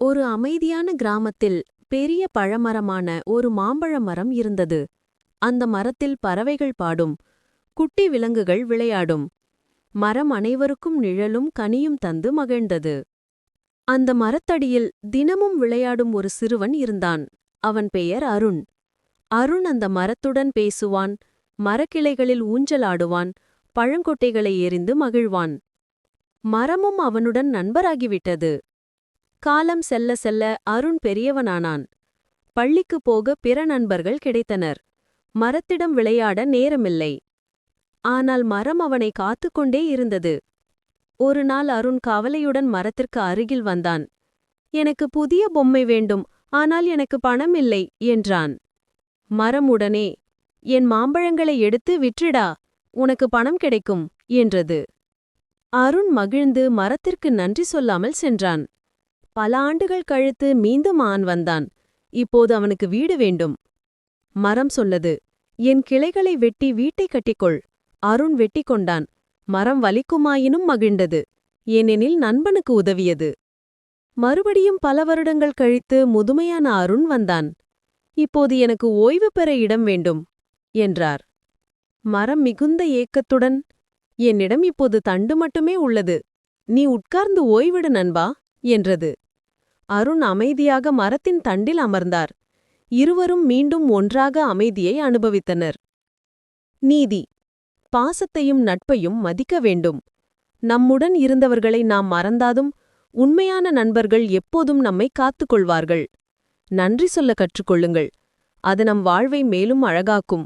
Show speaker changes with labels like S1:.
S1: ஒரு அமைதியான கிராமத்தில் பெரிய பழமரமான ஒரு மாம்பழ மரம் இருந்தது. அந்த மரத்தில் பறவைகள் பாடும், குட்டி விலங்குகள் விளையாடும். மரம் அனைவருக்கும் நிழலும் கனியும் தந்து மகிழ்ந்தது. அந்த மரத்தடியில் தினமும் விளையாடும் ஒரு சிறுவன் இருந்தான். அவன் பெயர் அருண். அருண் அந்த மரத்துடன் பேசுவான், மரக்கிளைகளில் ஊஞ்சலாடுவான், பழங்கொட்டைகளை எறிந்து மகிழ்வான். மரமும் அவனுடன் நண்பராகிவிட்டது. காலம் செல்ல செல்ல அருண் பெரியவனானான். பள்ளிக்குப் போக பிற நண்பர்கள் கிடைத்தனர். மரத்திடம் விளையாட நேரமில்லை. ஆனால் மரம் அவனை காத்துக்கொண்டே இருந்தது. ஒரு நாள் அருண் கவலையுடன் மரத்திற்கு அருகில் வந்தான். எனக்கு புதிய பொம்மை வேண்டும், ஆனால் எனக்கு பணம் இல்லை என்றான். மரம் உடனே, என் மாம்பழங்களை எடுத்து விற்றுடா, உனக்கு பணம் கிடைக்கும் என்றது. அருண் மகிழ்ந்து மரத்திற்கு நன்றி சொல்லாமல் சென்றான். பல ஆண்டுகள் கழித்து மீண்டும் ஆண் வந்தான். இப்போது அவனுக்கு வீடு வேண்டும். மரம் சொல்லது, என் கிளைகளை வெட்டி வீட்டை கட்டிக்கொள். அருண் வெட்டி கொண்டான். மரம் வலிக்குமாயினும் மகிழ்ந்தது, ஏனெனில் நண்பனுக்கு உதவியது. மறுபடியும் பல வருடங்கள் கழித்து முதுமையான அருண் வந்தான். இப்போது எனக்கு ஓய்வு பெற இடம் வேண்டும் என்றார். மரம் மிகுந்த ஏக்கத்துடன், என்னிடம் இப்போது தண்டு மட்டுமே உள்ளது, நீ உட்கார்ந்து ஓய்விடு நண்பா என்றது. அருண் அமைதியாக மரத்தின் தண்டில் அமர்ந்தார். இருவரும் மீண்டும் ஒன்றாக அமைதியை அனுபவித்தனர். நீதி: பாசத்தையும் நட்பையும் மதிக்க வேண்டும். நம்முடன் இருந்தவர்களை நாம் மறந்தாலும் உண்மையான நண்பர்கள் எப்போதும் நம்மை காத்துக்கொள்வார்கள். நன்றி சொல்ல கற்றுக்கொள்ளுங்கள். அது நம் வாழ்வை மேலும் அழகாக்கும்.